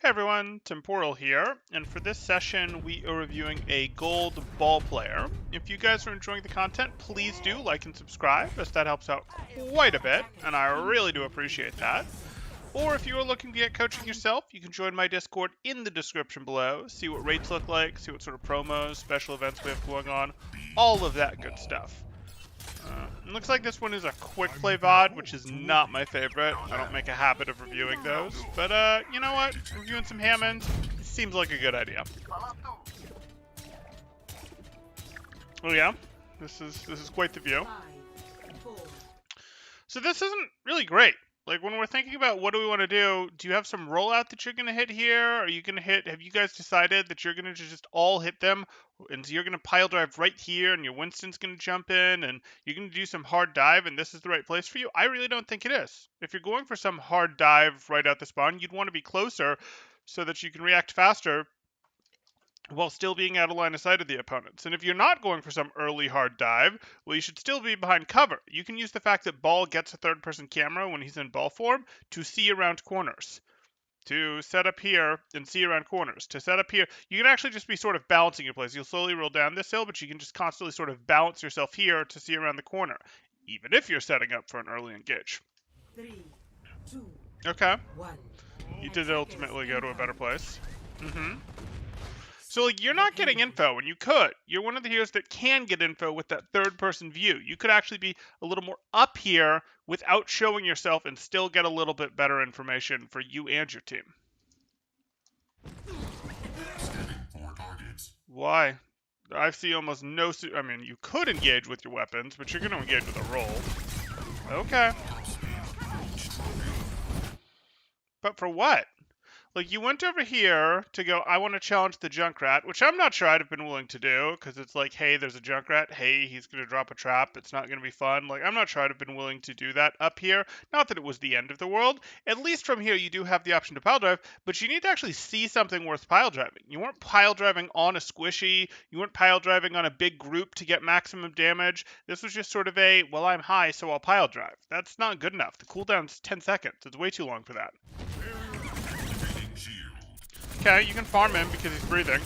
Hey everyone, Temporal here, and for this session we are reviewing a gold ball player. If you guys are enjoying the content, please do like and subscribe, as that helps out quite a bit, and I really do appreciate that. Or if you are looking to get coaching yourself, you can join my Discord in the description below, see what rates look like, see what sort of promos, special events we have going on, all of that good stuff. It looks like this one is a quick play VOD, which is not my favorite. I don't make a habit of reviewing those. But, you know what? Reviewing some Hammond seems like a good idea. Oh yeah? This is quite the view. So this isn't really great. Like, when we're thinking about what do we want to do you have some rollout that you're going to hit here? Are you going to have you guys decided that you're going to just all hit them? And so you're going to pile drive right here, and your Winston's going to jump in, and you're going to do some hard dive, and this is the right place for you? I really don't think it is. If you're going for some hard dive right out the spawn, you'd want to be closer so that you can react faster while still being out of line of sight of the opponents. And if you're not going for some early hard dive, well, you should still be behind cover. You can use the fact that Ball gets a third-person camera when he's in ball form to see around corners. To set up here and see around corners. To set up here, you can actually just be sort of balancing your plays. You'll slowly roll down this hill, but you can just constantly sort of balance yourself here to see around the corner, even if you're setting up for an early engage. 3, 2, okay. 1. You did ultimately go to a better place. So, like, you're not getting info, and you could. You're one of the heroes that can get info with that third-person view. You could actually be a little more up here without showing yourself and still get a little bit better information for you and your team. Why? I see almost no... I mean, you could engage with your weapons, but you're going to engage with a roll. Okay. But for what? Like, you went over here to go, I want to challenge the Junkrat, which I'm not sure I'd have been willing to do, because it's like, hey, there's a Junkrat, hey, he's going to drop a trap, it's not going to be fun. Like, I'm not sure I'd have been willing to do that up here. Not that it was the end of the world. At least from here, you do have the option to pile drive, but you need to actually see something worth pile driving. You weren't pile driving on a squishy, you weren't pile driving on a big group to get maximum damage. This was just sort of a, well, I'm high, so I'll pile drive. That's not good enough. The cooldown's 10 seconds. It's way too long for that. Okay, you can farm him because he's breathing.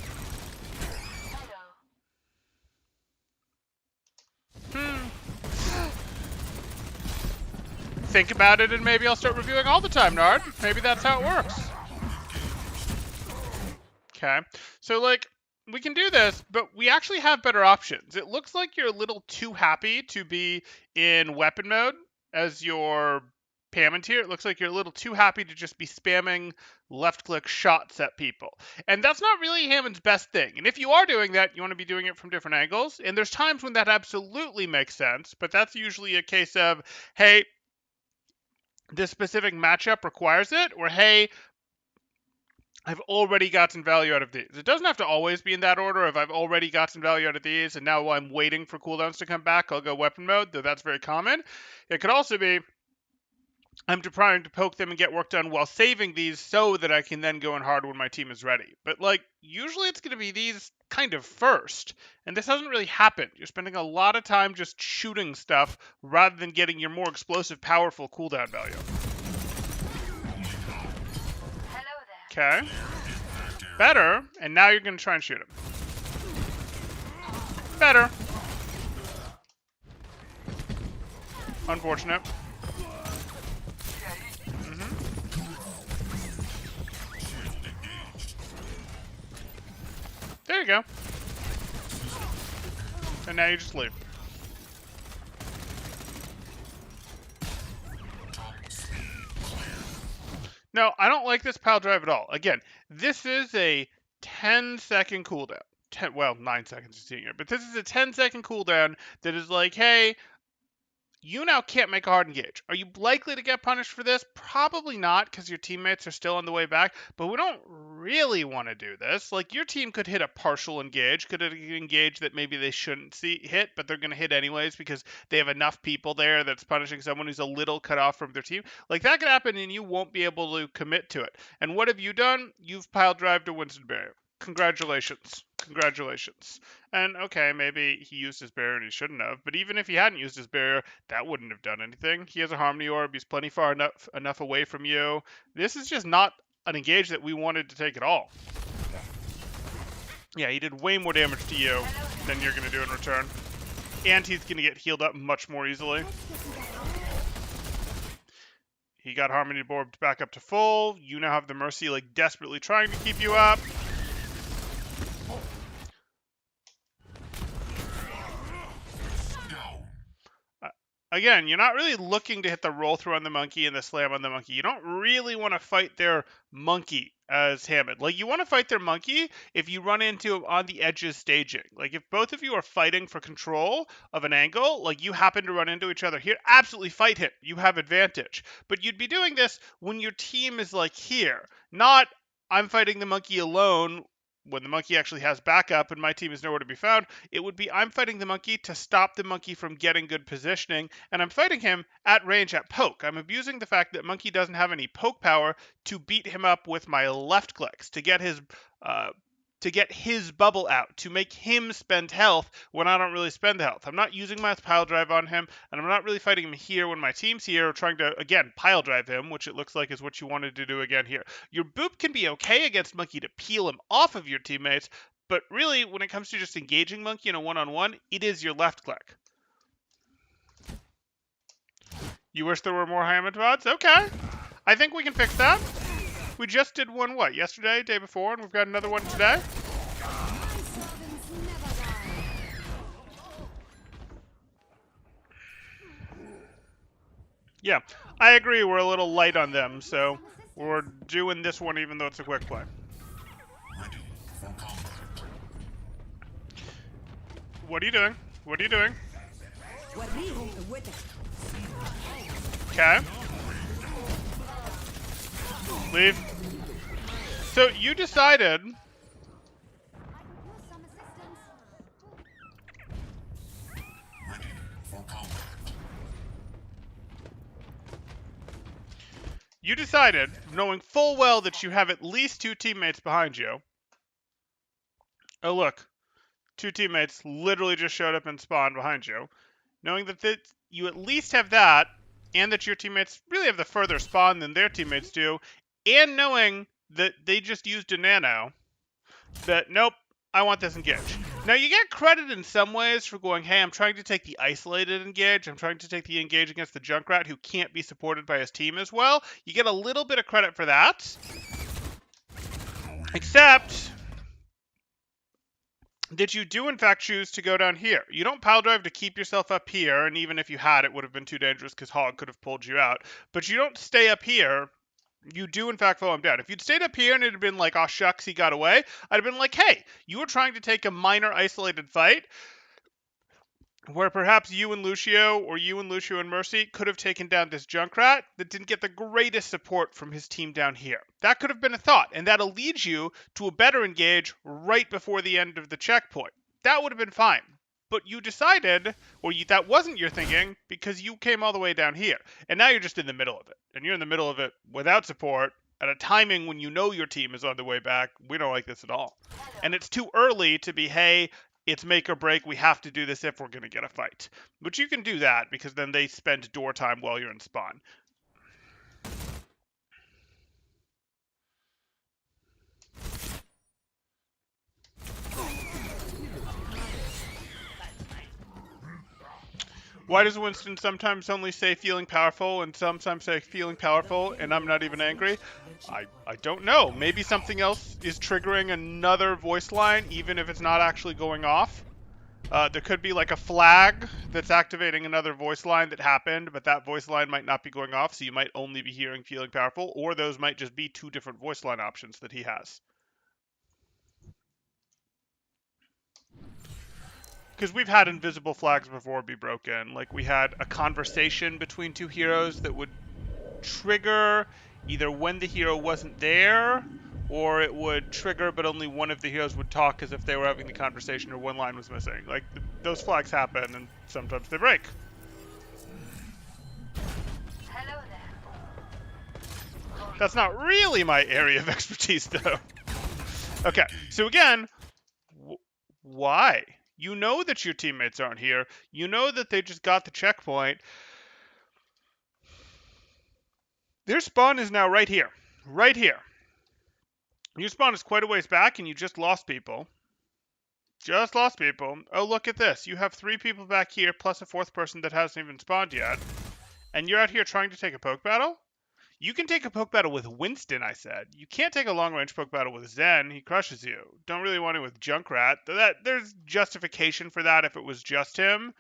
Think about it and maybe I'll start reviewing all the time, Nard. Maybe that's how it works. Okay, so like, we can do this, but we actually have better options. It looks like you're a little too happy to be in weapon mode as your Hammond here. It looks like you're a little too happy to just be spamming left-click shots at people. And that's not really Hammond's best thing. And if you are doing that, you want to be doing it from different angles. And there's times when that absolutely makes sense, but that's usually a case of, hey, this specific matchup requires it, or hey, I've already gotten value out of these. It doesn't have to always be in that order. If I've already gotten value out of these and now I'm waiting for cooldowns to come back, I'll go weapon mode, though that's very common. It could also be, I'm trying to poke them and get work done while saving these so that I can then go in hard when my team is ready. But, like, usually it's going to be these kind of first. And this hasn't really happened. You're spending a lot of time just shooting stuff rather than getting your more explosive, powerful cooldown value. Okay. Better. And now you're going to try and shoot him. Better. Unfortunate. There you go. And now you just leave. No, I don't like this pile drive at all. Again, this is a 10-second cooldown. 9 seconds to seeing it. But this is a 10-second cooldown that is like, hey, you now can't make a hard engage. Are you likely to get punished for this? Probably not, because your teammates are still on the way back, but we don't really want to do this. Like, your team could hit a partial engage, could hit an engage that maybe they shouldn't hit, but they're going to hit anyways because they have enough people there that's punishing someone who's a little cut off from their team. Like, that could happen, and you won't be able to commit to it. And what have you done? You've pile drive to Winston Barrier. Congratulations. Congratulations. And okay, maybe he used his barrier and he shouldn't have, but even if he hadn't used his barrier, that wouldn't have done anything. He has a Harmony Orb, he's plenty far enough away from you. This is just not an engage that we wanted to take at all. Yeah, he did way more damage to you than you're going to do in return. And he's going to get healed up much more easily. He got Harmony Borbed back up to full. You now have the Mercy, like, desperately trying to keep you up. Again, you're not really looking to hit the roll through on the monkey and the slam on the monkey. You don't really want to fight their monkey as Hammond. Like, you want to fight their monkey if you run into him on the edges staging. Like, if both of you are fighting for control of an angle, like you happen to run into each other here, absolutely fight him. You have advantage. But you'd be doing this when your team is like here, not I'm fighting the monkey alone when the monkey actually has backup and my team is nowhere to be found. It would be I'm fighting the monkey to stop the monkey from getting good positioning, and I'm fighting him at range at poke. I'm abusing the fact that monkey doesn't have any poke power to beat him up with my left clicks, to get his bubble out, to make him spend health when I don't really spend the health. I'm not using my pile drive on him, and I'm not really fighting him here when my team's here, trying to, again, pile drive him, which it looks like is what you wanted to do again here. Your boop can be okay against monkey to peel him off of your teammates, but really, when it comes to just engaging monkey in a one-on-one, it is your left click. You wish there were more Hammond mods? Okay. I think we can fix that. We just did one, what, yesterday, day before, and we've got another one today? Yeah, I agree, we're a little light on them, so we're doing this one even though it's a quick play. What are you doing? What are you doing? Okay. Leave. So you decided knowing full well that you have at least two teammates behind you. Oh look, two teammates literally just showed up and spawned behind you. Knowing that you at least have that, and that your teammates really have the further spawn than their teammates do, and knowing that they just used a nano, that nope, I want this engage. Now you get credit in some ways for going, hey, I'm trying to take the isolated engage, I'm trying to take the engage against the Junkrat who can't be supported by his team as well. You get a little bit of credit for that. Except that you do in fact choose to go down here. You don't pile drive to keep yourself up here, and even if you had, it would have been too dangerous because Hog could have pulled you out. But you don't stay up here. You do in fact follow him down. If you'd stayed up here and it had been like, oh shucks, he got away, I'd have been like, hey, you were trying to take a minor isolated fight where perhaps you and Lucio, or you and Lucio and Mercy, could have taken down this Junkrat that didn't get the greatest support from his team down here. That could have been a thought, and that'll lead you to a better engage right before the end of the checkpoint. That would have been fine. But you decided, or that wasn't your thinking, because you came all the way down here. And now you're just in the middle of it. And you're in the middle of it without support, at a timing when you know your team is on the way back. We don't like this at all. And it's too early to be, hey, it's make or break, we have to do this if we're going to get a fight. But you can do that, because then they spend door time while you're in spawn. Why does Winston sometimes only say feeling powerful and sometimes say feeling powerful and I'm not even angry? I don't know. Maybe something else is triggering another voice line, even if it's not actually going off. There could be like a flag that's activating another voice line that happened, but that voice line might not be going off, so you might only be hearing feeling powerful, or those might just be two different voice line options that he has. Because we've had invisible flags before be broken. Like, we had a conversation between two heroes that would trigger either when the hero wasn't there, or it would trigger but only one of the heroes would talk as if they were having the conversation or one line was missing. Like, those flags happen and sometimes they break. Hello there. That's not really my area of expertise, though. Okay, so again, why? You know that your teammates aren't here. You know that they just got the checkpoint. Their spawn is now right here. Right here. Your spawn is quite a ways back, and you just lost people. Just lost people. Oh, look at this. You have 3 people back here, plus a 4th person that hasn't even spawned yet. And you're out here trying to take a poke battle? You can take a poke battle with Winston, I said. You can't take a long-range poke battle with Zen. He crushes you. Don't really want it with Junkrat. There's justification for that if it was just him.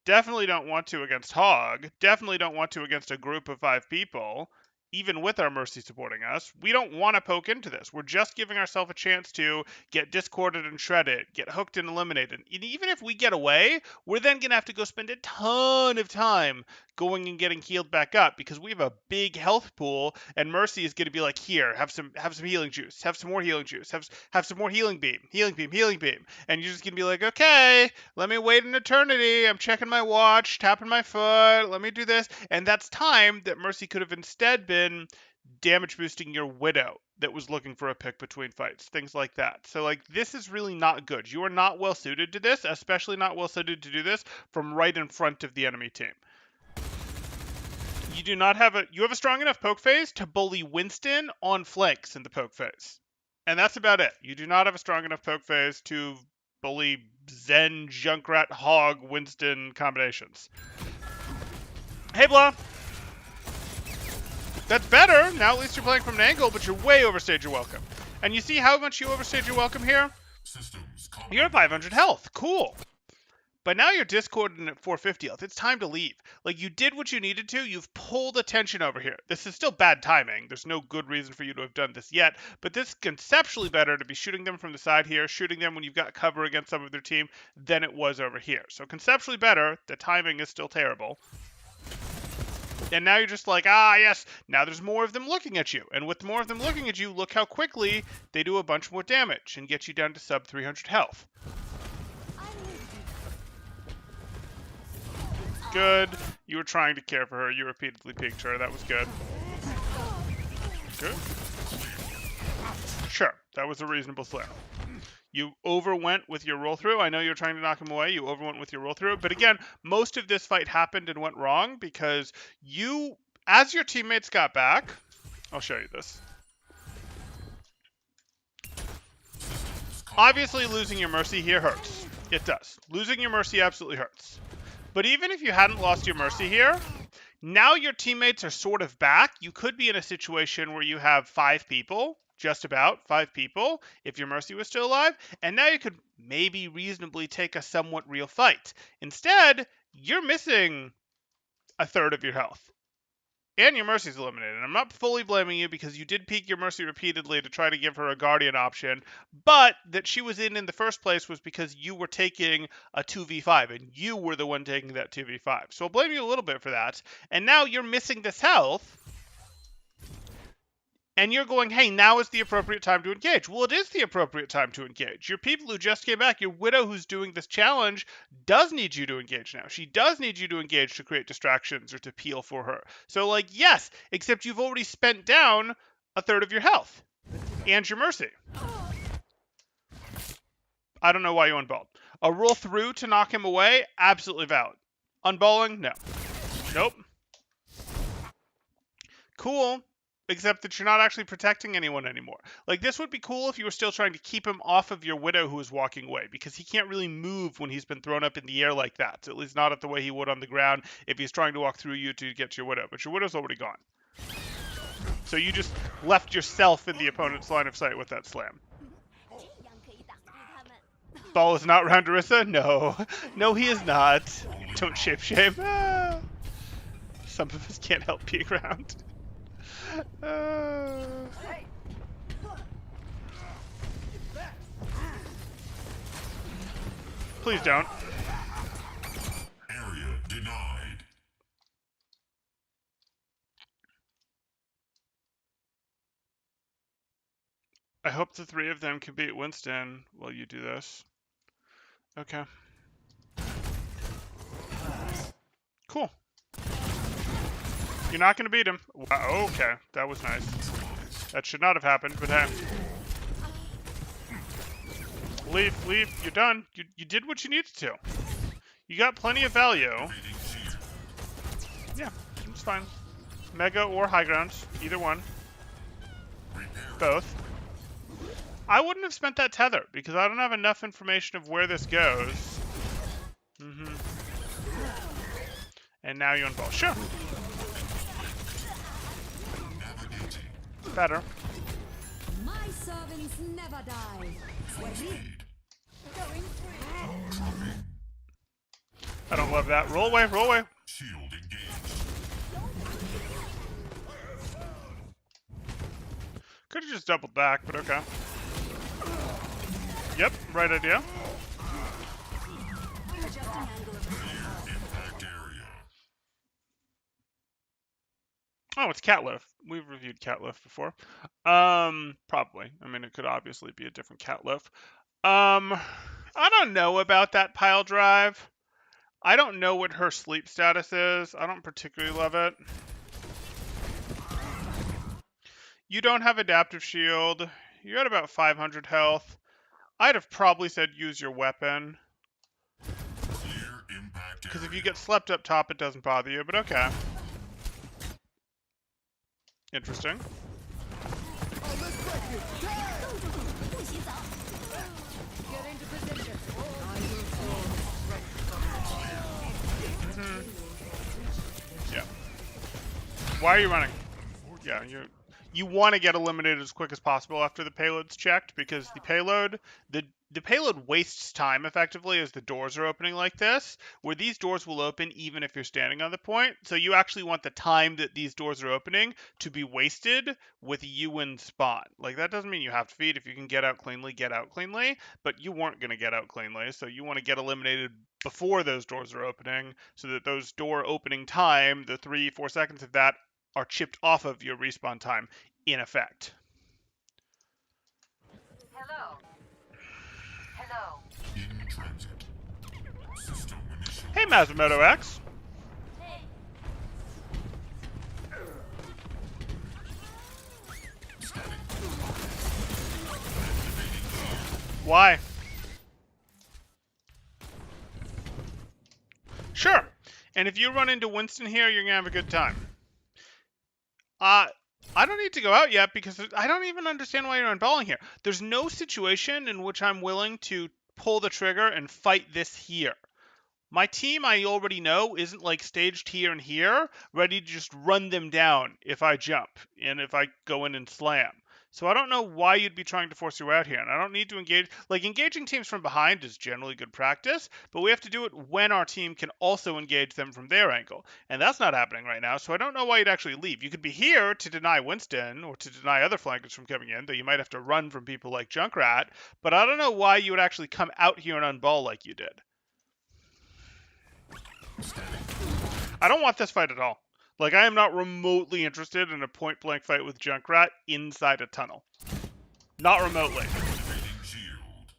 Definitely don't want to against Hog. Definitely don't want to against a group of 5 people. Even with our Mercy supporting us, we don't want to poke into this. We're just giving ourselves a chance to get discorded and shredded, get hooked and eliminated. And even if we get away, we're then going to have to go spend a ton of time going and getting healed back up because we have a big health pool, and Mercy is going to be like, here, have some healing juice, have some more healing juice, have some more healing beam, and you're just going to be like, okay, let me wait an eternity. I'm checking my watch, tapping my foot. Let me do this. And that's time that Mercy could have instead been damage boosting your Widow that was looking for a pick between fights, things like that. So, like, this is really not good. You are not well suited to this, especially not well suited to do this from right in front of the enemy team. You do not have you have a strong enough poke phase to bully Winston on flanks in the poke phase. And that's about it. You do not have a strong enough poke phase to bully Zen, Junkrat, Hog, Winston combinations. Hey, Blah. That's better. Now at least you're playing from an angle, but you're way overstayed your welcome. And you see how much you overstayed your welcome here? You're at 500 health. Cool. But now you're discorded at 450 health. It's time to leave. Like, you did what you needed to. You've pulled attention over here. This is still bad timing. There's no good reason for you to have done this yet. But this is conceptually better to be shooting them from the side here, shooting them when you've got cover against some of their team, than it was over here. So conceptually better. The timing is still terrible. And now you're just like, ah, yes, now there's more of them looking at you. And with more of them looking at you, look how quickly they do a bunch more damage and get you down to sub 300 health. Good. You were trying to care for her. You repeatedly peeked her. That was good. Good. Sure. That was a reasonable slip. You overwent with your roll through. I know you're trying to knock him away. You overwent with your roll through. But again, most of this fight happened and went wrong because you, as your teammates got back, I'll show you this. Obviously, losing your Mercy here hurts. It does. Losing your Mercy absolutely hurts. But even if you hadn't lost your Mercy here, now your teammates are sort of back. You could be in a situation where you have 5 people, just about 5 people, if your Mercy was still alive, and now you could maybe reasonably take a somewhat real fight. Instead, you're missing a third of your health. And your Mercy's eliminated. I'm not fully blaming you because you did peek your Mercy repeatedly to try to give her a Guardian option, but that she was in the first place was because you were taking a 2v5, and you were the one taking that 2v5. So I'll blame you a little bit for that. And now you're missing this health, and you're going, hey, now is the appropriate time to engage. Well, it is the appropriate time to engage. Your people who just came back, your Widow who's doing this challenge, does need you to engage now. She does need you to engage to create distractions or to peel for her. So, like, yes, except you've already spent down a third of your health and your Mercy. I don't know why you unballed. A roll through to knock him away, absolutely valid. Unballing, no. Nope. Cool. Except that you're not actually protecting anyone anymore. Like, this would be cool if you were still trying to keep him off of your Widow who is walking away, because he can't really move when he's been thrown up in the air like that. At least not at the way he would on the ground if he's trying to walk through you to get to your Widow. But your Widow's already gone. So you just left yourself in the opponent's line of sight with that slam. Ball is not round Orisa? No. No, he is not. Don't shape. Ah. Some of us can't help being round. Please don't. Area denied. I hope the 3 of them can beat Winston while you do this. Okay. Cool. You're not going to beat him. Wow, okay, that was nice. That should not have happened, but hey. Leave. You're done. You did what you needed to. You got plenty of value. Yeah, it's fine. Mega or high ground, either one. Both. I wouldn't have spent that tether because I don't have enough information of where this goes. And now you unball. Sure. Better. My servants never die. I don't love that. Roll away, roll away. Shield engaged. Could have just doubled back, but okay. Yep, right idea. Impact area. Oh, it's Catliff. We've reviewed Catliff before. Probably. I mean, it could obviously be a different Catliff. I don't know about that pile drive. I don't know what her sleep status is. I don't particularly love it. You don't have adaptive shield. You're at about 500 health. I'd have probably said use your weapon. Clear impact Because area. if you get slept up top, it doesn't bother you, but okay. Interesting. Get into position. Yeah. Why are you running? Yeah, you want to get eliminated as quick as possible after the payload's checked because the payload wastes time effectively as the doors are opening like this, where these doors will open even if you're standing on the point. So you actually want the time that these doors are opening to be wasted with you in spawn. Like that doesn't mean you have to feed. If you can get out cleanly, but you weren't going to get out cleanly, so you want to get eliminated before those doors are opening so that those door opening time, the 3-4 seconds of that, are chipped off of your respawn time in effect. Hello. Hello. In transit. System initial. Hey, Masamoto X. Why? Sure. And if you run into Winston here, you're gonna have a good time. I don't need to go out yet because I don't even understand why you're unballing here. There's no situation in which I'm willing to pull the trigger and fight this here. My team, I already know, isn't like staged here and here, ready to just run them down if I jump and if I go in and slam. So I don't know why you'd be trying to force your way out here. And I don't need to engage. Like, engaging teams from behind is generally good practice, but we have to do it when our team can also engage them from their angle. And that's not happening right now, so I don't know why you'd actually leave. You could be here to deny Winston or to deny other flankers from coming in, though you might have to run from people like Junkrat, but I don't know why you would actually come out here and unball like you did. I don't want this fight at all. Like, I am not remotely interested in a point-blank fight with Junkrat inside a tunnel. Not remotely. Activating shield.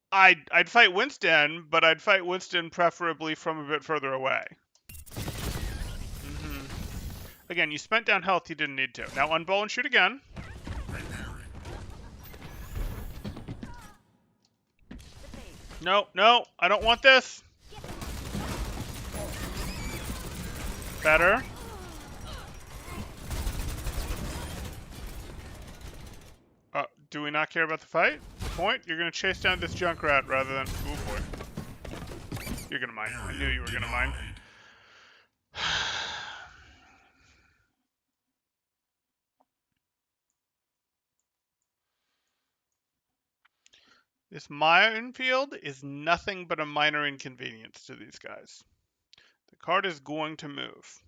I'd fight Winston, but I'd fight Winston preferably from a bit further away. Again, you spent down health you didn't need to. Now unball and shoot again. Repairing. No, I don't want this. Better. Do we not care about the fight? Point? You're gonna chase down this Junkrat rather than... Oh boy. You're gonna mine. I knew you were gonna mine. This minefield is nothing but a minor inconvenience to these guys. The cart is going to move.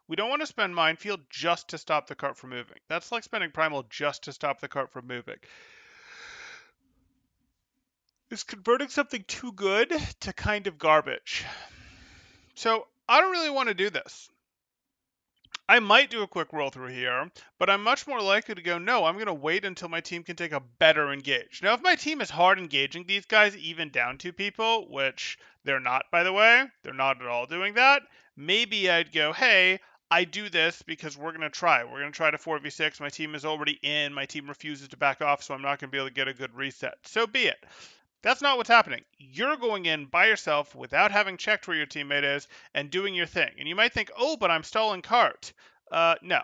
We don't want to spend minefield just to stop the cart from moving. That's like spending primal just to stop the cart from moving. It's converting something too good to kind of garbage. So I don't really want to do this. I might do a quick roll through here, but I'm much more likely to go, no, I'm going to wait until my team can take a better engage. Now, if my team is hard engaging these guys, even down 2 people, which they're not, by the way, they're not at all doing that, maybe I'd go, hey, I do this because we're going to try. We're going to try to 4v6. My team is already in. My team refuses to back off, so I'm not going to be able to get a good reset. So be it. That's not what's happening. You're going in by yourself without having checked where your teammate is and doing your thing. And you might think, oh, but I'm stalling cart. No.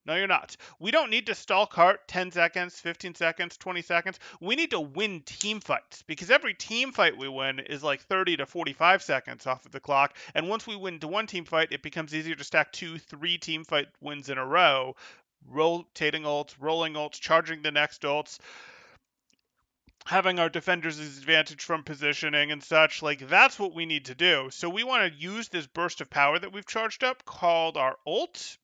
No, you're not. We don't need to stall cart 10 seconds, 15 seconds, 20 seconds. We need to win team fights because every team fight we win is like 30 to 45 seconds off of the clock. And once we win to one team fight, it becomes easier to stack 2, 3 team fight wins in a row, rotating ults, rolling ults, charging the next ults, having our defenders' advantage from positioning and such. Like, that's what we need to do. So we want to use this burst of power that we've charged up called our ult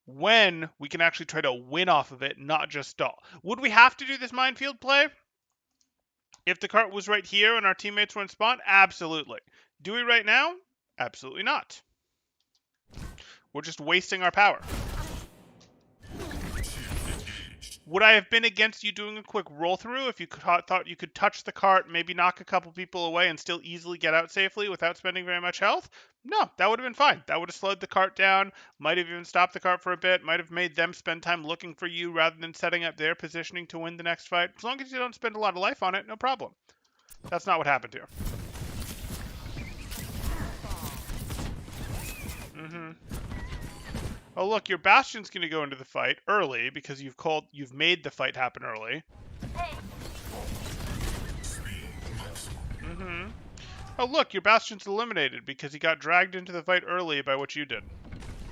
when we can actually try to win off of it, not just stall. Would we have to do this minefield play if the cart was right here and our teammates were in spawn? Absolutely. Do we right now? Absolutely not. We're just wasting our power. Would I have been against you doing a quick roll through if you thought you could touch the cart, maybe knock a couple people away and still easily get out safely without spending very much health? No, that would have been fine. That would have slowed the cart down, might have even stopped the cart for a bit, might have made them spend time looking for you rather than setting up their positioning to win the next fight. As long as you don't spend a lot of life on it, no problem. That's not what happened here. Oh look, your Bastion's gonna go into the fight early because you've made the fight happen early. Oh look, your Bastion's eliminated because he got dragged into the fight early by what you did.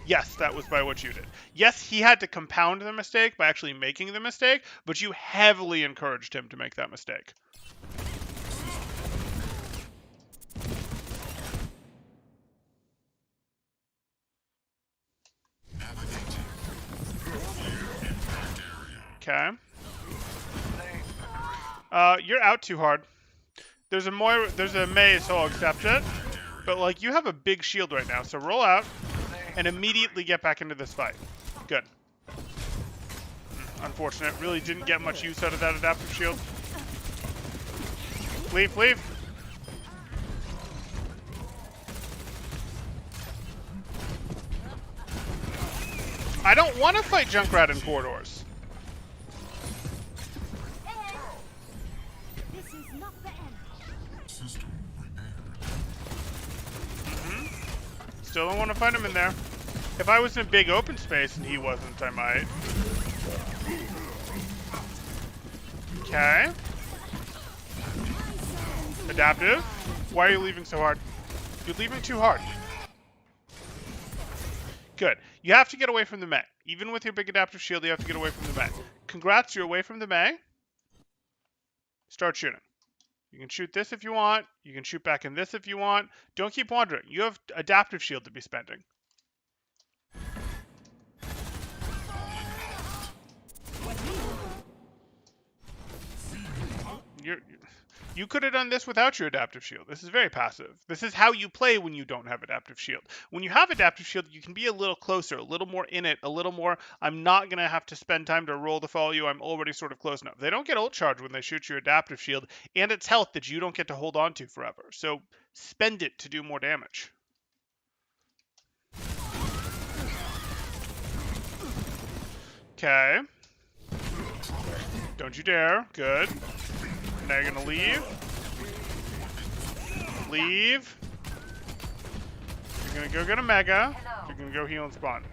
Yes, that was by what you did. Yes, he had to compound the mistake by actually making the mistake, but you heavily encouraged him to make that mistake. Okay. You're out too hard. There's a Mei, so I'll accept it. But like, you have a big shield right now, so roll out and immediately get back into this fight. Good. Unfortunate. Really didn't get much use out of that adaptive shield. Leave, leave. I don't want to fight Junkrat in corridors. This is not the end. System repaired. Still don't want to fight him in there. If I was in a big open space and he wasn't, I might. Okay. Adaptive. Why are you leaving so hard? You're leaving too hard. Good. You have to get away from the Mei. Even with your big adaptive shield, you have to get away from the Mei. Congrats, you're away from the Mei. Start shooting. You can shoot this if you want. You can shoot back in this if you want. Don't keep wandering. You have adaptive shield to be spending. You could have done this without your adaptive shield. This is very passive. This is how you play when you don't have adaptive shield. When you have adaptive shield, you can be a little closer, a little more in it, a little more, I'm not going to have to spend time to roll to follow you. I'm already sort of close enough. They don't get ult charge when they shoot your adaptive shield, and it's health that you don't get to hold on to forever. So spend it to do more damage. Okay. Don't you dare. Good. Now you're gonna leave. Leave. You're gonna go get a Mega. You're gonna go heal and spawn.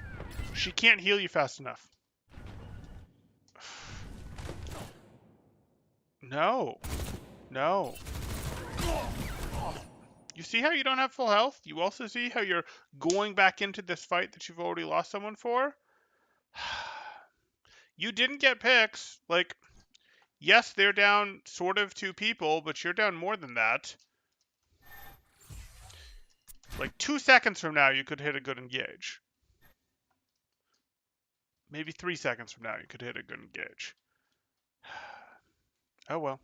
She can't heal you fast enough. No. No. You see how you don't have full health? You also see how you're going back into this fight that you've already lost someone for? You didn't get picks. Like, yes, they're down sort of 2 people, but you're down more than that. Like 2 seconds from now, you could hit a good engage. Maybe 3 seconds from now, you could hit a good engage. Oh well.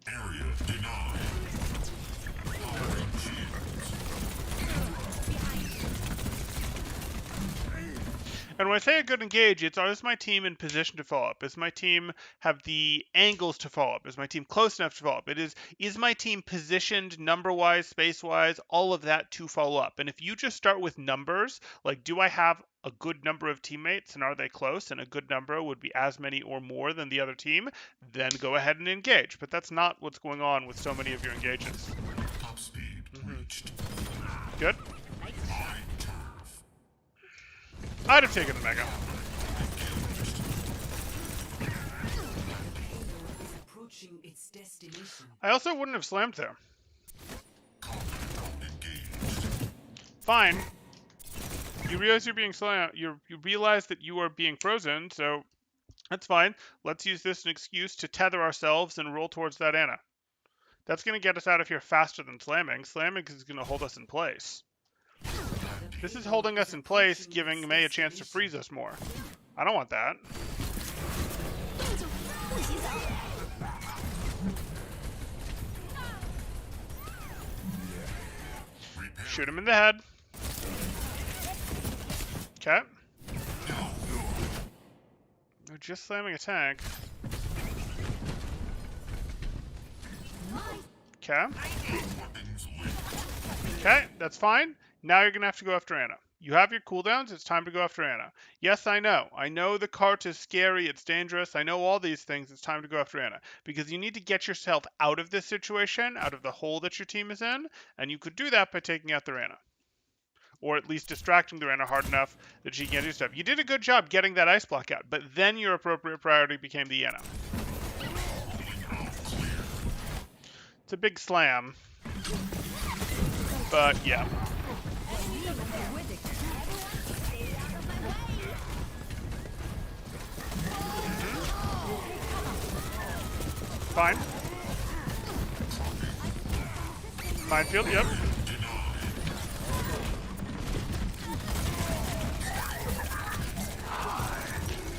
Area denied. Powering shields. And when I say a good engage, it's, is my team in position to follow up? Is my team have the angles to follow up? Is my team close enough to follow up? Is my team positioned number-wise, space-wise, all of that to follow up? And if you just start with numbers, like, do I have a good number of teammates and are they close? And a good number would be as many or more than the other team, then go ahead and engage. But that's not what's going on with so many of your engages. Top speed reached. Good? High turf. I'd have taken the Mega. Is approaching its destination. I also wouldn't have slammed there. Engaged. Fine. You realize you're being slammed. You realize that you are being frozen, so that's fine. Let's use this as an excuse to tether ourselves and roll towards that Ana. That's going to get us out of here faster than slamming. Slamming is going to hold us in place. This is holding us in place, giving Mei a chance to freeze us more. I don't want that. Shoot him in the head. Okay. They're just slamming a tank. Okay. Weapons lit. Okay, that's fine. Now you're going to have to go after Ana. You have your cooldowns, it's time to go after Ana. Yes, I know. I know the cart is scary, it's dangerous. I know all these things. It's time to go after Ana. Because you need to get yourself out of this situation, out of the hole that your team is in, and you could do that by taking out their Ana. Or at least distracting their Ana hard enough that she can't do stuff. You did a good job getting that ice block out, but then your appropriate priority became the Ana. It's a big slam. But yeah. Fine. Minefield, yep.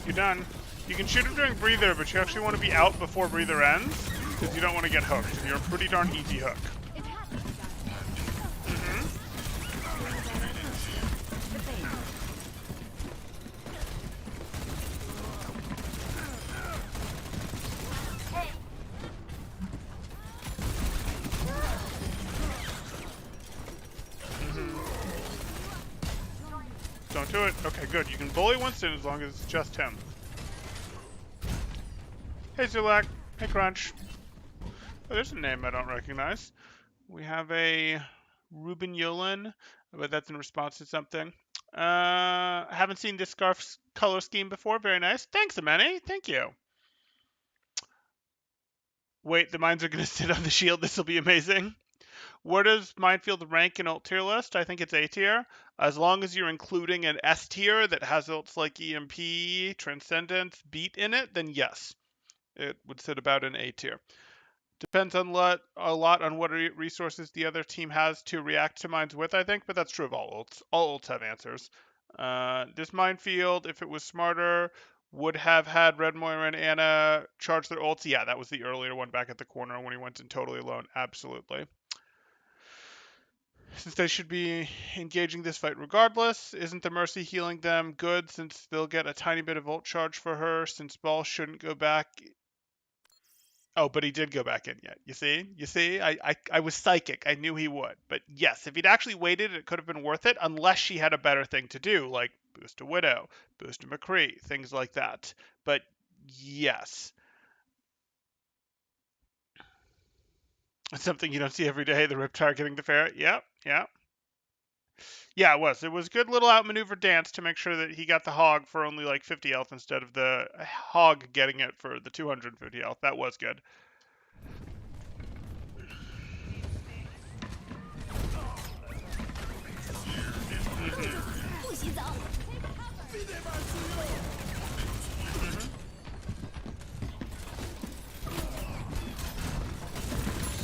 You're done. You can shoot him during breather, but you actually want to be out before breather ends, because you don't want to get hooked. You're a pretty darn easy hook. Don't do it. Okay, good. You can bully Winston as long as it's just him. Hey, Zulak. Hey, Crunch. Oh, there's a name I don't recognize. We have a Ruben Yolen, but that's in response to something. Haven't seen this scarf's color scheme before. Very nice. Thanks, Ameni. Thank you. Wait, the mines are going to sit on the shield. This will be amazing. Where does Minefield rank in ult tier list? I think it's A tier. As long as you're including an S tier that has ults like EMP, Transcendence, Beat in it, then yes, it would sit about in A tier. Depends on a lot on what resources the other team has to react to mines with, I think, but that's true of all ults. All ults have answers. This Minefield, if it was smarter, would have had Red Moira and Ana charge their ults. Yeah, that was the earlier one back at the corner when he went in totally alone. Absolutely. Since they should be engaging this fight regardless, isn't the Mercy healing them good since they'll get a tiny bit of ult charge for her since Ball shouldn't go back? Oh, but he did go back in yet. You see? I was psychic. I knew he would. But yes, if he'd actually waited, it could have been worth it unless she had a better thing to do, like boost a Widow, boost a McCree, things like that. But yes. It's something you don't see every day, the Riptar getting the ferret. Yep. Yeah, it was. It was a good little outmaneuver dance to make sure that he got the hog for only like 50 health instead of the hog getting it for the 250 health. That was good.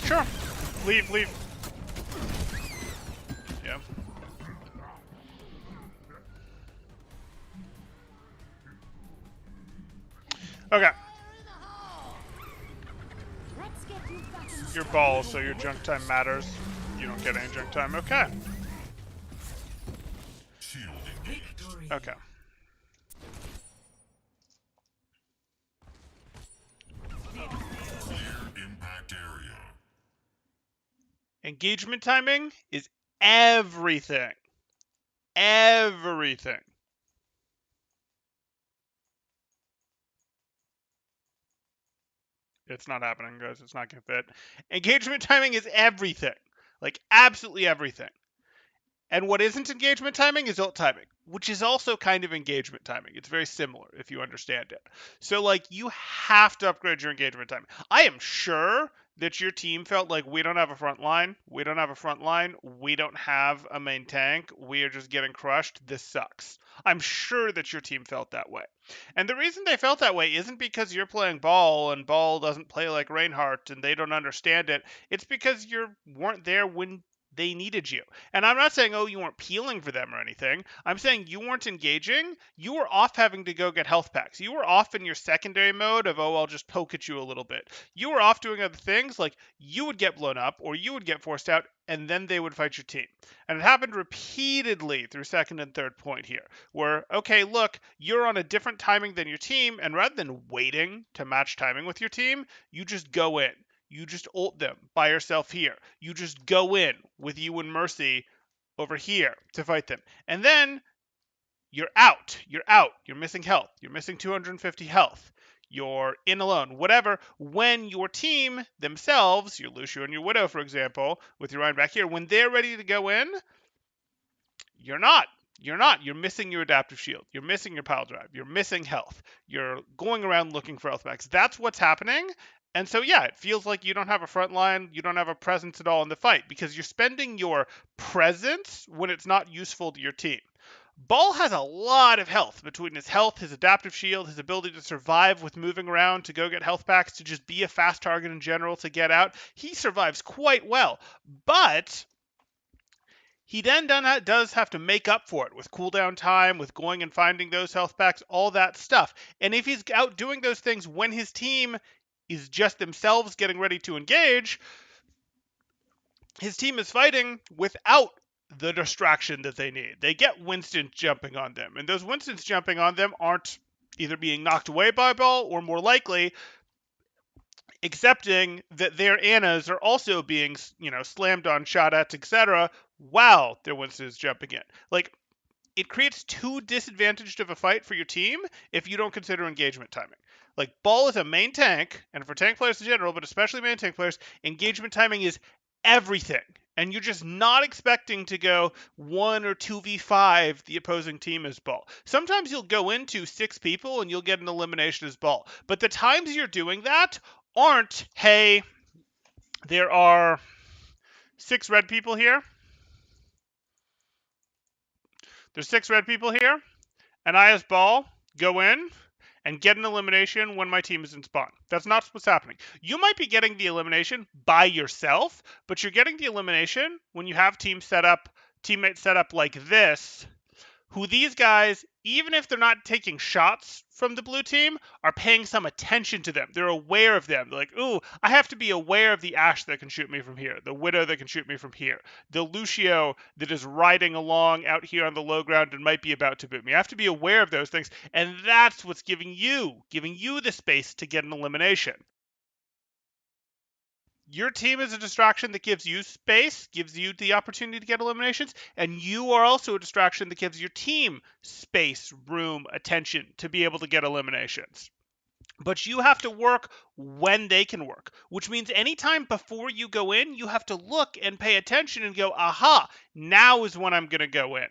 Sure. Leave. Yeah. Okay. Your balls, so your junk time matters. You don't get any junk time. Okay. Shield engaged. Victory. Okay. Clear impact area. Engagement timing is everything. Everything. It's not happening, guys. It's not going to fit. Engagement timing is everything. Like, absolutely everything. And what isn't engagement timing is ult timing, which is also kind of engagement timing. It's very similar if you understand it. So like you have to upgrade your engagement timing. I am sure that your team felt like we don't have a front line. We don't have a front line. We don't have a main tank. We are just getting crushed. This sucks. I'm sure that your team felt that way. And the reason they felt that way isn't because you're playing ball and ball doesn't play like Reinhardt and they don't understand it. It's because you weren't there when they needed you. And I'm not saying, oh, you weren't peeling for them or anything. I'm saying you weren't engaging. You were off having to go get health packs. You were off in your secondary mode of, oh, I'll just poke at you a little bit. You were off doing other things, like you would get blown up or you would get forced out, and then they would fight your team. And it happened repeatedly through second and third point here, where, okay, look, you're on a different timing than your team, and rather than waiting to match timing with your team, you just go in. You just ult them by yourself here. You just go in with you and Mercy over here to fight them. And then you're out. You're out. You're missing health. You're missing 250 health. You're in alone. Whatever. When your team themselves, your Lucio and your Widow, for example, with your Ryan back here, when they're ready to go in, you're not. You're not. You're missing your adaptive shield. You're missing your pile drive. You're missing health. You're going around looking for health packs. That's what's happening. And so, yeah, it feels like you don't have a front line. You don't have a presence at all in the fight because you're spending your presence when it's not useful to your team. Ball has a lot of health between his health, his adaptive shield, his ability to survive with moving around, to go get health packs, to just be a fast target in general, to get out. He survives quite well. But he then does have to make up for it with cooldown time, with going and finding those health packs, all that stuff. And if he's out doing those things when his team is just themselves getting ready to engage, his team is fighting without the distraction that they need. They get Winston jumping on them, and those Winstons jumping on them aren't either being knocked away by ball or more likely accepting that their Annas are also being, slammed on, shot at, etc., while their Winston is jumping in. Like, it creates too disadvantaged of a fight for your team if you don't consider engagement timing. Like, ball is a main tank, and for tank players in general, but especially main tank players, engagement timing is everything. And you're just not expecting to go 1 or 2v5 the opposing team as ball. Sometimes you'll go into 6 people and you'll get an elimination as ball. But the times you're doing that aren't, hey, there are 6 red people here. There's 6 red people here. And I, as ball, go in and get an elimination when my team is in spawn. That's not what's happening. You might be getting the elimination by yourself, but you're getting the elimination when you have teammates set up like this, who these guys, even if they're not taking shots from the blue team, are paying some attention to them. They're aware of them. They're like, ooh, I have to be aware of the Ashe that can shoot me from here, the Widow that can shoot me from here, the Lucio that is riding along out here on the low ground and might be about to boot me. I have to be aware of those things, and that's what's giving you the space to get an elimination. Your team is a distraction that gives you space, gives you the opportunity to get eliminations, and you are also a distraction that gives your team space, room, attention to be able to get eliminations. But you have to work when they can work, which means anytime before you go in, you have to look and pay attention and go, aha, now is when I'm going to go in.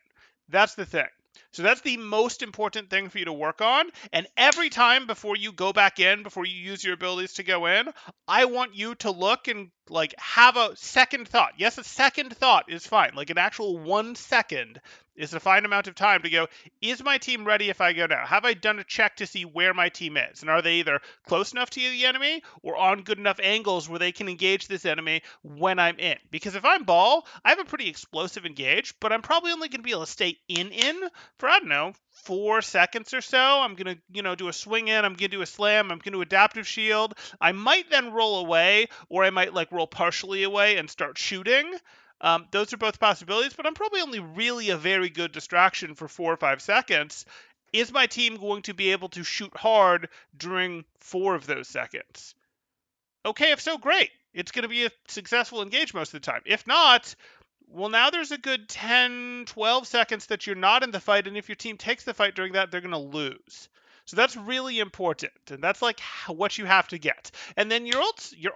That's the thing. So that's the most important thing for you to work on. And every time before you go back in, before you use your abilities to go in, I want you to look and have a second thought. Yes, a second thought is fine. Like an actual 1 second is a fine amount of time to go, is my team ready if I go now? Have I done a check to see where my team is? And are they either close enough to the enemy or on good enough angles where they can engage this enemy when I'm in? Because if I'm ball, I have a pretty explosive engage, but I'm probably only going to be able to stay in for, I don't know, 4 seconds or so. I'm going to, do a swing in. I'm going to do a slam. I'm going to adaptive shield. I might then roll away, or I might roll partially away and start shooting. Those are both possibilities, but I'm probably only really a very good distraction for 4 or 5 seconds. Is my team going to be able to shoot hard during 4 of those seconds? Okay, if so, great. It's going to be a successful engage most of the time. If not, well, now there's a good 10, 12 seconds that you're not in the fight, and if your team takes the fight during that, they're going to lose. So that's really important, and that's what you have to get. And then your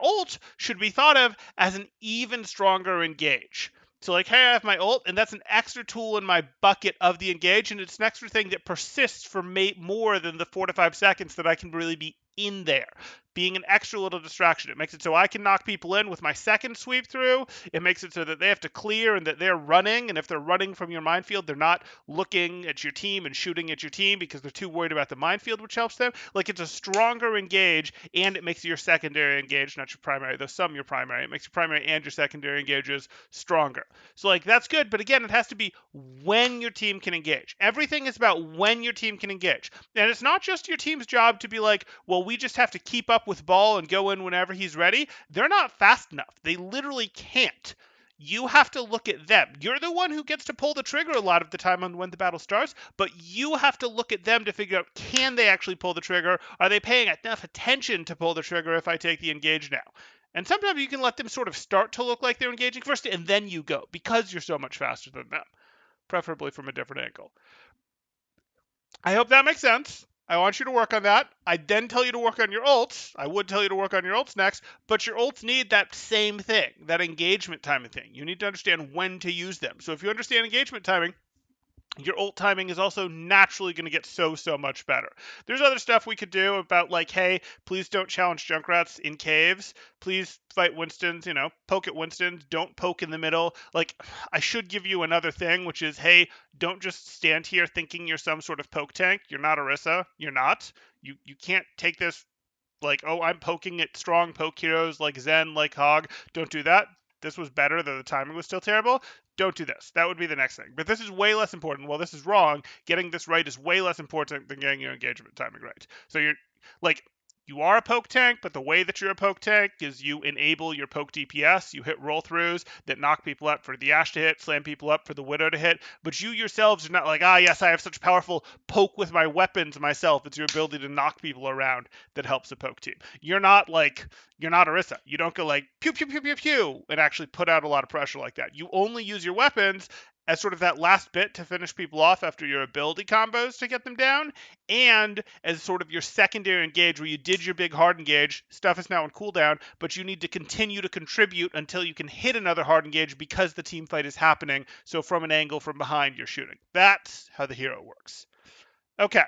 ult should be thought of as an even stronger engage. So like, hey, I have my ult, and that's an extra tool in my bucket of the engage, and it's an extra thing that persists for more than the 4 to 5 seconds that I can really be in there. Being an extra little distraction. It makes it so I can knock people in with my second sweep through. It makes it so that they have to clear and that they're running, and if they're running from your minefield, they're not looking at your team and shooting at your team because they're too worried about the minefield, which helps them. Like, it's a stronger engage, and it makes your secondary engage, not your primary, though some your primary. It makes your primary and your secondary engages stronger. So like, that's good, but again, it has to be when your team can engage. Everything is about when your team can engage. And it's not just your team's job to be like, well, we just have to keep up with ball and go in whenever he's ready. They're not fast enough. They literally can't. You have to look at them. You're the one who gets to pull the trigger a lot of the time on when the battle starts, but you have to look at them to figure out, can they actually pull the trigger? Are they paying enough attention to pull the trigger if I take the engage now? And sometimes you can let them sort of start to look like they're engaging first, and then you go, because you're so much faster than them, preferably from a different angle. I hope that makes sense. I want you to work on that. I then tell you to work on your ults. I would tell you to work on your ults next, but your ults need that same thing, that engagement timing thing. You need to understand when to use them. So if you understand engagement timing, your ult timing is also naturally going to get so much better. There's other stuff we could do about like, hey, please don't challenge Junkrats in caves. Please fight Winstons, poke at Winstons. Don't poke in the middle. Like, I should give you another thing, which is, hey, don't just stand here thinking you're some sort of poke tank. You're not Orisa. You're not. You can't take this like, oh, I'm poking at strong poke heroes like Zen, like Hog. Don't do that. This was better, though the timing was still terrible. Don't do this. That would be the next thing. But this is way less important. While this is wrong, getting this right is way less important than getting your engagement timing right. So you're like, you are a poke tank, but the way that you're a poke tank is you enable your poke DPS. You hit roll throughs that knock people up for the Ashe to hit, slam people up for the Widow to hit. But you yourselves are not like, yes, I have such powerful poke with my weapons myself. It's your ability to knock people around that helps a poke team. You're not Orisa. You don't go like pew pew pew pew pew and actually put out a lot of pressure like that. You only use your weapons as sort of that last bit to finish people off after your ability combos to get them down, and as sort of your secondary engage where you did your big hard engage, stuff is now on cooldown, but you need to continue to contribute until you can hit another hard engage because the team fight is happening, so from an angle from behind you're shooting. That's how the hero works. Okay.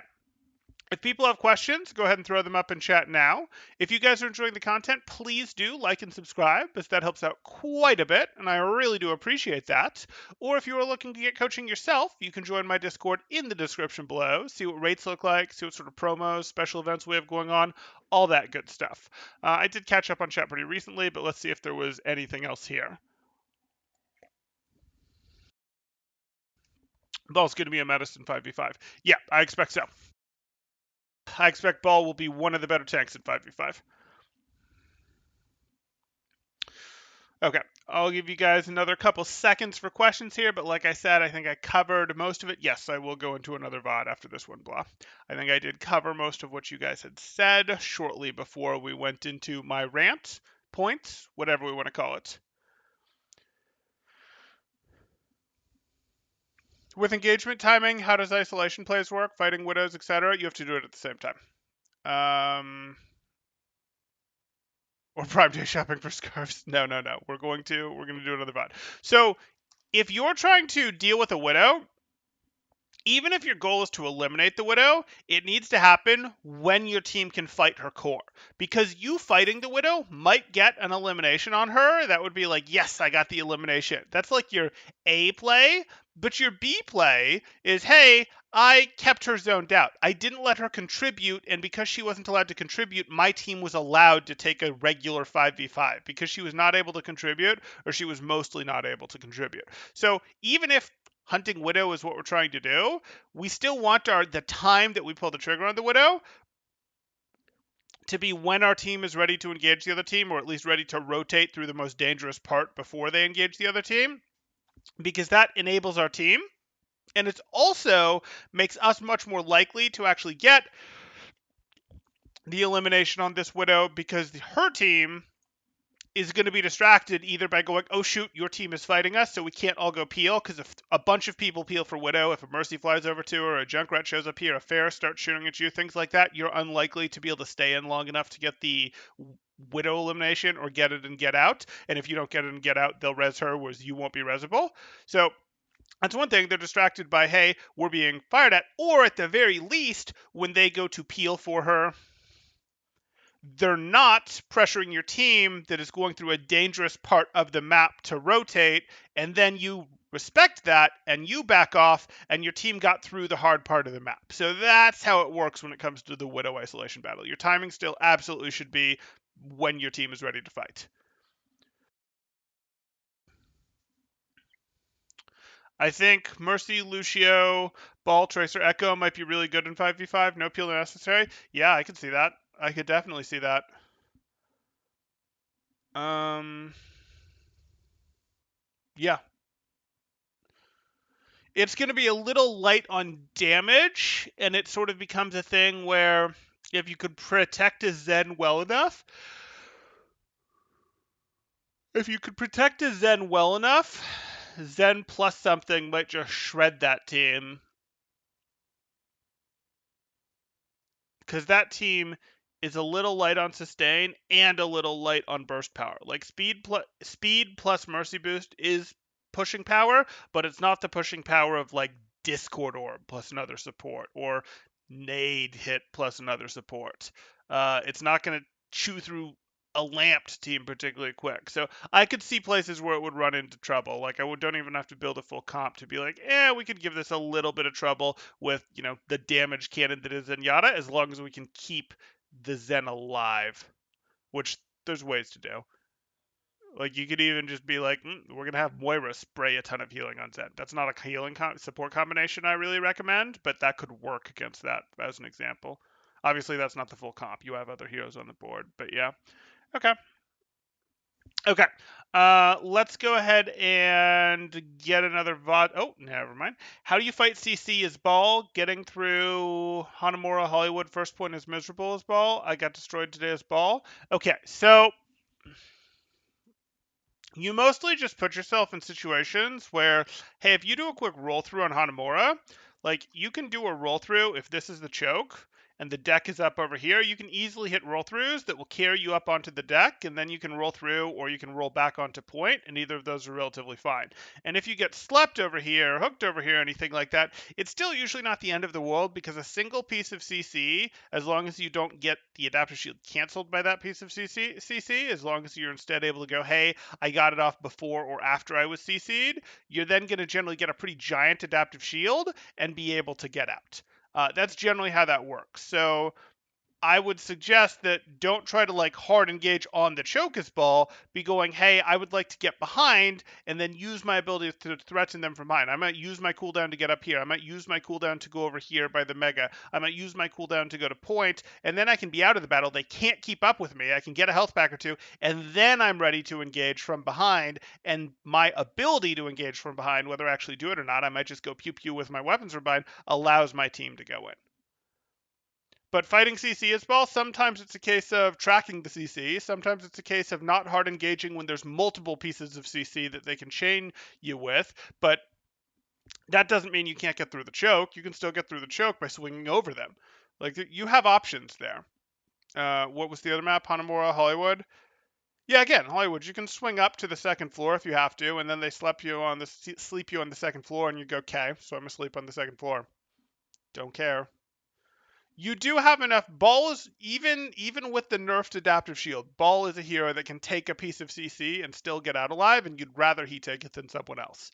If people have questions, go ahead and throw them up in chat now. If you guys are enjoying the content, please do like and subscribe, as that helps out quite a bit, and I really do appreciate that. Or if you are looking to get coaching yourself, you can join my Discord in the description below, see what rates look like, see what sort of promos, special events we have going on, all that good stuff. I did catch up on chat pretty recently, but let's see if there was anything else here. Ball's going to be a medicine 5v5. Yeah, I expect so. I expect Ball will be one of the better tanks at 5v5. Okay, I'll give you guys another couple seconds for questions here, but like I said, I think I covered most of it. Yes, I will go into another VOD after this one, blah. I think I did cover most of what you guys had said shortly before we went into my rant points, whatever we want to call it. With engagement timing, how does isolation plays work? Fighting widows, etc. You have to do it at the same time. Or Prime Day shopping for scarves. No. We're going to do another VOD. So if you're trying to deal with a widow, even if your goal is to eliminate the widow, it needs to happen when your team can fight her core. Because you fighting the widow might get an elimination on her. That would be like, yes, I got the elimination. That's like your A play. But your B play is, hey, I kept her zoned out. I didn't let her contribute, and because she wasn't allowed to contribute, my team was allowed to take a regular 5v5 because she was not able to contribute, or she was mostly not able to contribute. So even if hunting Widow is what we're trying to do, we still want the time that we pull the trigger on the Widow to be when our team is ready to engage the other team, or at least ready to rotate through the most dangerous part before they engage the other team, because that enables our team, and it also makes us much more likely to actually get the elimination on this Widow, because her team is going to be distracted either by going, oh shoot, your team is fighting us, so we can't all go peel, because if a bunch of people peel for Widow, if a Mercy flies over to her, a Junkrat shows up here, a Ferris starts shooting at you, things like that, you're unlikely to be able to stay in long enough to get the Widow elimination or get it and get out. And if you don't get it and get out, they'll res her, whereas you won't be resable. So that's one thing. They're distracted by, hey, we're being fired at, or at the very least, when they go to peel for her, they're not pressuring your team that is going through a dangerous part of the map to rotate, and then you respect that and you back off and your team got through the hard part of the map. So that's how it works when it comes to the Widow isolation battle. Your timing still absolutely should be when your team is ready to fight. I think Mercy, Lucio, Ball, Tracer, Echo might be really good in 5v5. No peel necessary. Yeah, I could see that. I could definitely see that. Yeah. It's going to be a little light on damage, and it sort of becomes a thing where if you could protect a Zen well enough, Zen plus something might just shred that team. Because that team is a little light on sustain and a little light on burst power. Like speed plus mercy boost is pushing power, but it's not the pushing power of like Discord Orb plus another support or Nade hit plus another support. It's not going to chew through a lamped team particularly quick. So I could see places where it would run into trouble. Like don't even have to build a full comp to be like, we could give this a little bit of trouble with, the damage cannon that is Zenyatta, as long as we can keep the Zen alive, which there's ways to do. Like you could even just be like, we're gonna have Moira spray a ton of healing on Zen. That's not a healing support combination I really recommend, but that could work against that as an example. Obviously, that's not the full comp. You have other heroes on the board, but yeah. Okay. Okay. Let's go ahead and get another VOD. Oh, never mind. How do you fight CC as Ball? Getting through Hanamura Hollywood first point is miserable as Ball. I got destroyed today as Ball. Okay, so you mostly just put yourself in situations where, hey, if you do a quick roll through on Hanamura, like you can do a roll through if this is the choke and the deck is up over here, you can easily hit roll throughs that will carry you up onto the deck, and then you can roll through or you can roll back onto point, and either of those are relatively fine. And if you get slept over here, hooked over here, anything like that, it's still usually not the end of the world, because a single piece of CC, as long as you don't get the adaptive shield canceled by that piece of CC, as long as you're instead able to go, hey, I got it off before or after I was CC'd, you're then going to generally get a pretty giant adaptive shield and be able to get out. That's generally how that works. So I would suggest that don't try to like hard engage on the Chocus Ball. Be going, hey, I would like to get behind, and then use my ability to threaten them from behind. I might use my cooldown to get up here. I might use my cooldown to go over here by the Mega. I might use my cooldown to go to point, and then I can be out of the battle. They can't keep up with me. I can get a health pack or two, and then I'm ready to engage from behind. And my ability to engage from behind, whether I actually do it or not, I might just go pew pew with my weapons from behind, allows my team to go in. But fighting CC as Ball, sometimes it's a case of tracking the CC. Sometimes it's a case of not hard engaging when there's multiple pieces of CC that they can chain you with. But that doesn't mean you can't get through the choke. You can still get through the choke by swinging over them. Like, you have options there. What was the other map? Hanamura, Hollywood? Yeah, again, Hollywood, you can swing up to the second floor if you have to, and then they sleep you on the second floor, and you go, okay, so I'm asleep on the second floor. Don't care. You do have enough. Ball is, even with the nerfed adaptive shield, Ball is a hero that can take a piece of CC and still get out alive, and you'd rather he take it than someone else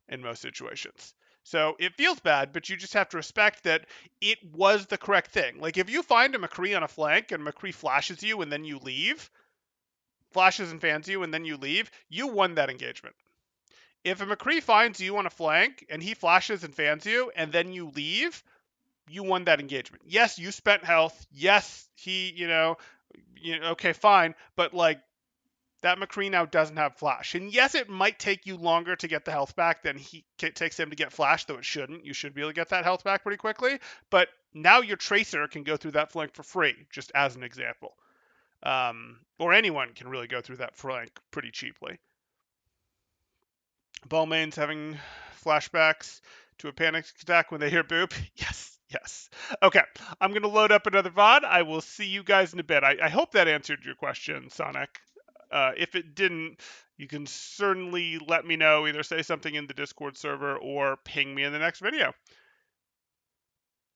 in most situations. So it feels bad, but you just have to respect that it was the correct thing. Like if you find a McCree on a flank and McCree flashes you and then you leave, flashes and fans you and then you leave, you won that engagement. If a McCree finds you on a flank and he flashes and fans you and then you leave, you won that engagement. Yes, you spent health. Yes, he, okay, fine. But like that McCree now doesn't have flash. And yes, it might take you longer to get the health back than it takes him to get flash, though it shouldn't. You should be able to get that health back pretty quickly. But now your Tracer can go through that flank for free, just as an example. Or anyone can really go through that flank pretty cheaply. Balmain's having flashbacks to a panic attack when they hear boop. Yes, yes. Okay, I'm going to load up another VOD. I will see you guys in a bit. I hope that answered your question, Sonic. If it didn't, you can certainly let me know. Either say something in the Discord server or ping me in the next video.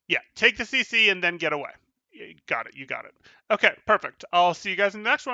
Yeah, take the CC and then get away. You got it. You got it. Okay, perfect. I'll see you guys in the next one.